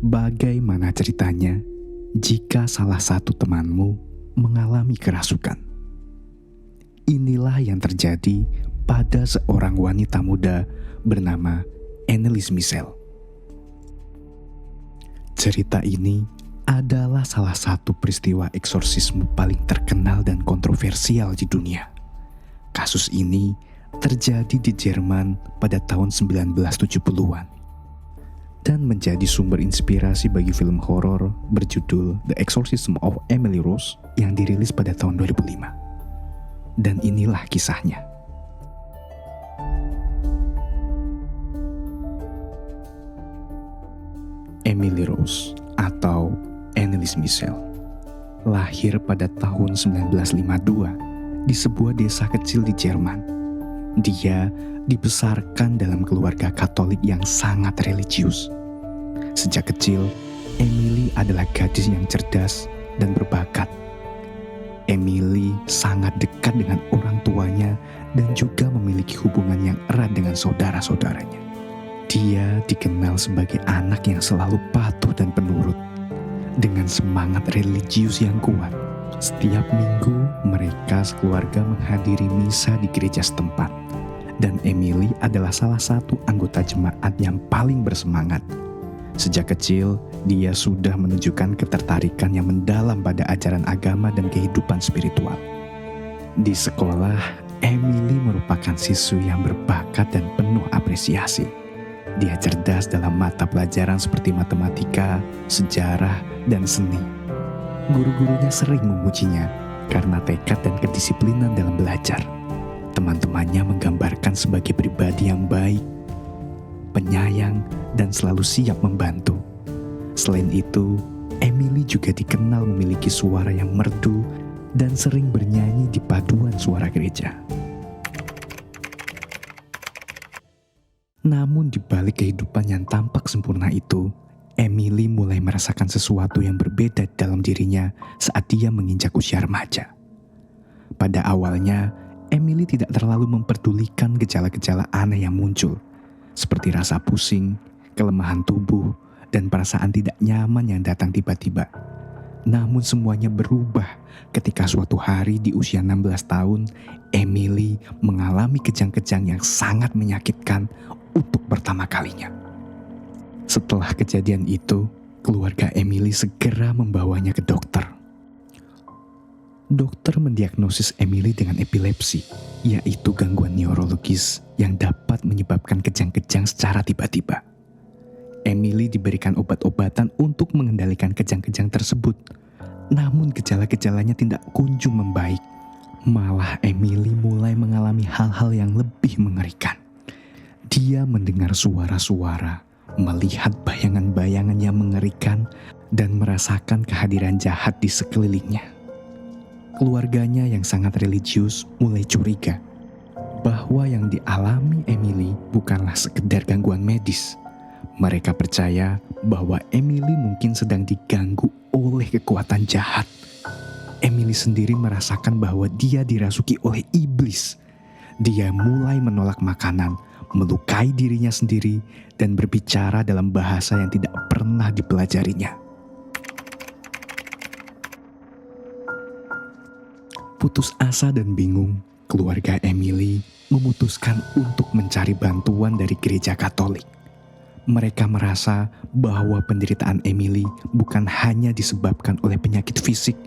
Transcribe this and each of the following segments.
Bagaimana ceritanya jika salah satu temanmu mengalami kerasukan? Inilah yang terjadi pada seorang wanita muda bernama Anneliese Michel. Cerita ini adalah salah satu peristiwa eksorsisme paling terkenal dan kontroversial di dunia. Kasus ini terjadi di Jerman pada tahun 1970-an dan menjadi sumber inspirasi bagi film horor berjudul The Exorcism of Emily Rose yang dirilis pada tahun 2005. Dan inilah kisahnya. Emily Rose atau Anneliese Michel lahir pada tahun 1952 di sebuah desa kecil di Jerman. Dia dibesarkan dalam keluarga Katolik yang sangat religius. Sejak kecil, Emily adalah gadis yang cerdas dan berbakat. Emily sangat dekat dengan orang tuanya dan juga memiliki hubungan yang erat dengan saudara-saudaranya. Dia dikenal sebagai anak yang selalu patuh dan penurut. Dengan semangat religius yang kuat, setiap minggu mereka sekeluarga menghadiri misa di gereja setempat. Dan Emily adalah salah satu anggota jemaat yang paling bersemangat. Sejak kecil, dia sudah menunjukkan ketertarikan yang mendalam pada ajaran agama dan kehidupan spiritual. Di sekolah, Emily merupakan siswi yang berbakat dan penuh apresiasi. Dia cerdas dalam mata pelajaran seperti matematika, sejarah, dan seni. Guru-gurunya sering memujinya karena tekad dan kedisiplinan dalam belajar. Teman-temannya menggambarkan sebagai pribadi yang baik, penyayang, dan selalu siap membantu. Selain itu, Emily juga dikenal memiliki suara yang merdu dan sering bernyanyi di paduan suara gereja. Namun di balik kehidupan yang tampak sempurna itu, Emily mulai merasakan sesuatu yang berbeda dalam dirinya saat dia menginjak usia remaja. Pada awalnya, Emily tidak terlalu memperdulikan gejala-gejala aneh yang muncul, seperti rasa pusing, kelemahan tubuh, dan perasaan tidak nyaman yang datang tiba-tiba. Namun semuanya berubah ketika suatu hari di usia 16 tahun, Emily mengalami kejang-kejang yang sangat menyakitkan untuk pertama kalinya. Setelah kejadian itu, keluarga Emily segera membawanya ke dokter. Dokter mendiagnosis Emily dengan epilepsi, yaitu gangguan neurologis yang dapat menyebabkan kejang-kejang secara tiba-tiba. Emily diberikan obat-obatan untuk mengendalikan kejang-kejang tersebut, namun gejala-gejalanya tidak kunjung membaik. Malah Emily mulai mengalami hal-hal yang lebih mengerikan. Dia mendengar suara-suara, melihat bayangan-bayangan yang mengerikan, dan merasakan kehadiran jahat di sekelilingnya. Keluarganya yang sangat religius mulai curiga bahwa yang dialami Emily bukanlah sekedar gangguan medis. Mereka percaya bahwa Emily mungkin sedang diganggu oleh kekuatan jahat. Emily sendiri merasakan bahwa dia dirasuki oleh iblis. Dia mulai menolak makanan, melukai dirinya sendiri, dan berbicara dalam bahasa yang tidak pernah dipelajarinya. Putus asa dan bingung, keluarga Emily memutuskan untuk mencari bantuan dari gereja Katolik. Mereka merasa bahwa penderitaan Emily bukan hanya disebabkan oleh penyakit fisik,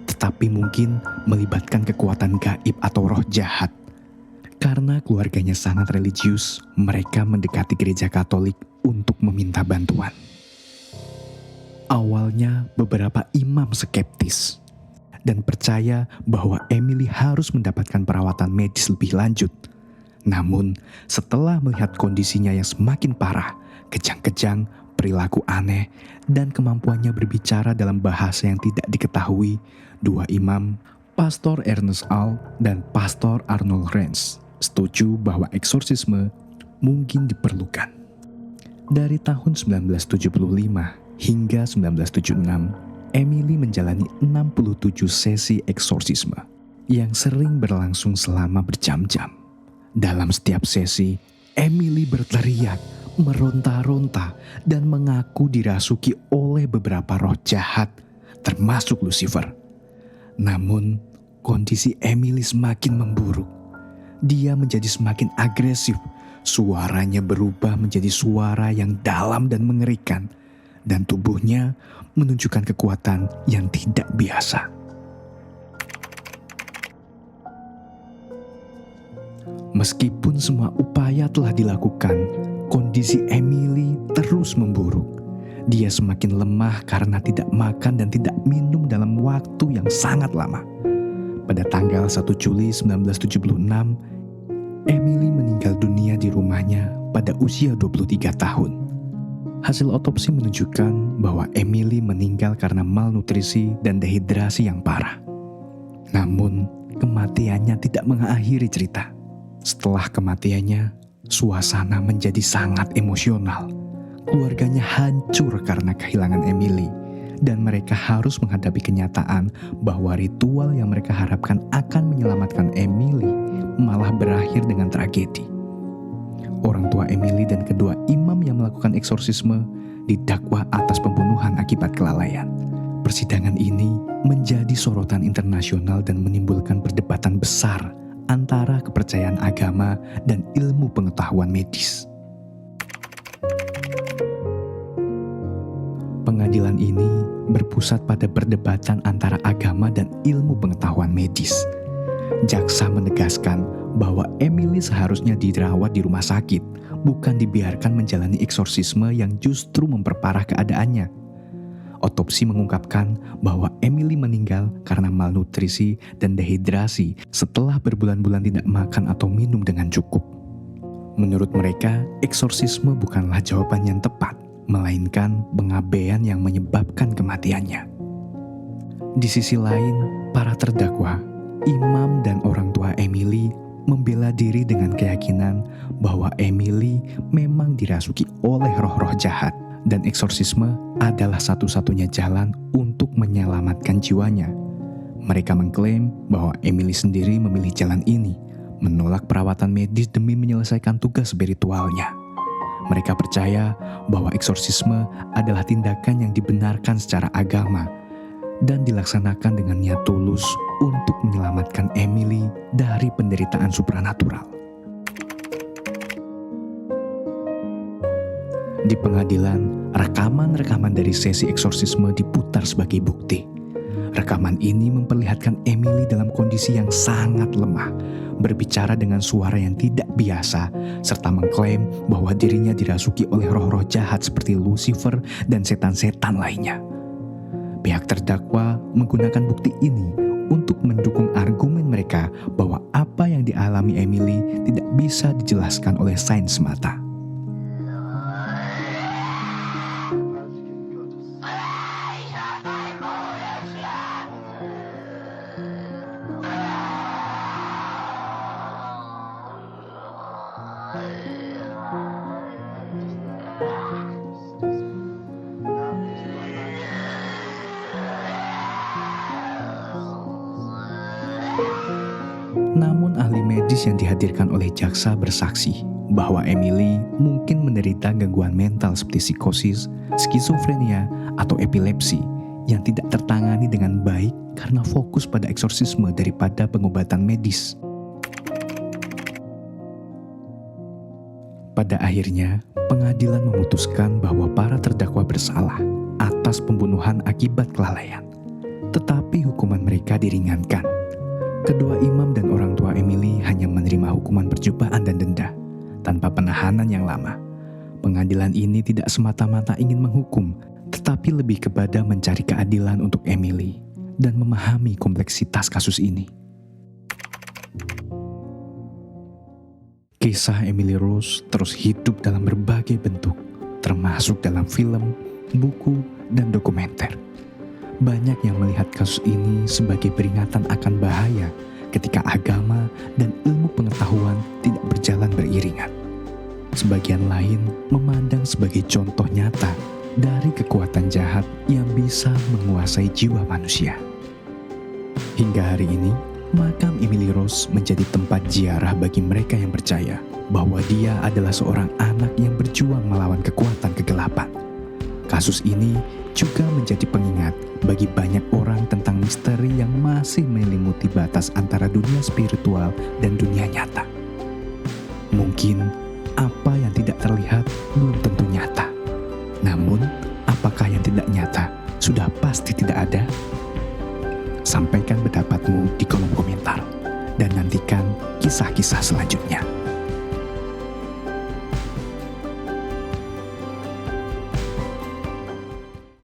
tetapi mungkin melibatkan kekuatan gaib atau roh jahat. Karena keluarganya sangat religius, mereka mendekati gereja Katolik untuk meminta bantuan. Awalnya beberapa imam skeptis dan percaya bahwa Emily harus mendapatkan perawatan medis lebih lanjut. Namun, setelah melihat kondisinya yang semakin parah, kejang-kejang, perilaku aneh, dan kemampuannya berbicara dalam bahasa yang tidak diketahui, dua imam, Pastor Ernest Al dan Pastor Arnold Renz, setuju bahwa eksorsisme mungkin diperlukan. Dari tahun 1975 hingga 1976, Emily menjalani 67 sesi eksorsisme yang sering berlangsung selama berjam-jam. Dalam setiap sesi, Emily berteriak, meronta-ronta dan mengaku dirasuki oleh beberapa roh jahat, termasuk Lucifer. Namun, kondisi Emily semakin memburuk. Dia menjadi semakin agresif. Suaranya berubah menjadi suara yang dalam dan mengerikan, dan tubuhnya menunjukkan kekuatan yang tidak biasa. Meskipun semua upaya telah dilakukan, kondisi Emily terus memburuk. Dia semakin lemah karena tidak makan dan tidak minum dalam waktu yang sangat lama. Pada tanggal 1 Juli 1976, Emily meninggal dunia di rumahnya pada usia 23 tahun. Hasil otopsi menunjukkan bahwa Emily meninggal karena malnutrisi dan dehidrasi yang parah. Namun, kematiannya tidak mengakhiri cerita. Setelah kematiannya, suasana menjadi sangat emosional. Keluarganya hancur karena kehilangan Emily, dan mereka harus menghadapi kenyataan bahwa ritual yang mereka harapkan akan menyelamatkan Emily malah berakhir dengan tragedi. Orang tua Emily dan kedua imam yang melakukan eksorsisme didakwa atas pembunuhan akibat kelalaian. Persidangan ini menjadi sorotan internasional dan menimbulkan perdebatan besar antara kepercayaan agama dan ilmu pengetahuan medis. Pengadilan ini berpusat pada perdebatan antara agama dan ilmu pengetahuan medis. Jaksa menegaskan bahwa Emily seharusnya dirawat di rumah sakit, bukan dibiarkan menjalani eksorsisme yang justru memperparah keadaannya. Otopsi mengungkapkan bahwa Emily meninggal karena malnutrisi dan dehidrasi setelah berbulan-bulan tidak makan atau minum dengan cukup. Menurut mereka, eksorsisme bukanlah jawaban yang tepat, melainkan pengabaian yang menyebabkan kematiannya. Di sisi lain, para terdakwa, imam dan orang tua Emily membela diri dengan keyakinan bahwa Emily memang dirasuki oleh roh-roh jahat, dan eksorsisme adalah satu-satunya jalan untuk menyelamatkan jiwanya. Mereka mengklaim bahwa Emily sendiri memilih jalan ini, menolak perawatan medis demi menyelesaikan tugas spiritualnya. Mereka percaya bahwa eksorsisme adalah tindakan yang dibenarkan secara agama dan dilaksanakan dengan niat tulus untuk menyelamatkan Emily dari penderitaan supranatural. Di pengadilan, rekaman-rekaman dari sesi eksorsisme diputar sebagai bukti. Rekaman ini memperlihatkan Emily dalam kondisi yang sangat lemah, berbicara dengan suara yang tidak biasa, serta mengklaim bahwa dirinya dirasuki oleh roh-roh jahat seperti Lucifer dan setan-setan lainnya. Pihak terdakwa menggunakan bukti ini untuk mendukung argumen mereka bahwa apa yang dialami Emily tidak bisa dijelaskan oleh sains semata. Namun ahli medis yang dihadirkan oleh jaksa bersaksi bahwa Emily mungkin menderita gangguan mental seperti psikosis, skizofrenia, atau epilepsi yang tidak tertangani dengan baik karena fokus pada eksorsisme daripada pengobatan medis. Pada akhirnya, pengadilan memutuskan bahwa para terdakwa bersalah atas pembunuhan akibat kelalaian, tetapi hukuman mereka diringankan. Kedua imam dan orang tua Emily hanya menerima hukuman percobaan dan denda, tanpa penahanan yang lama. Pengadilan ini tidak semata-mata ingin menghukum, tetapi lebih kepada mencari keadilan untuk Emily dan memahami kompleksitas kasus ini. Kisah Emily Rose terus hidup dalam berbagai bentuk, termasuk dalam film, buku, dan dokumenter. Banyak yang melihat kasus ini sebagai peringatan akan bahaya ketika agama dan ilmu pengetahuan tidak berjalan beriringan. Sebagian lain memandang sebagai contoh nyata dari kekuatan jahat yang bisa menguasai jiwa manusia. Hingga hari ini, makam Emily Rose menjadi tempat ziarah bagi mereka yang percaya bahwa dia adalah seorang anak yang berjuang melawan kekuatan kegelapan. Kasus ini juga menjadi pengingat bagi banyak orang tentang misteri yang masih menyelimuti batas antara dunia spiritual dan dunia nyata. Mungkin apa yang tidak terlihat belum tentu nyata. Namun, apakah yang tidak nyata sudah pasti tidak ada? Sampaikan pendapatmu di kolom komentar dan nantikan kisah-kisah selanjutnya.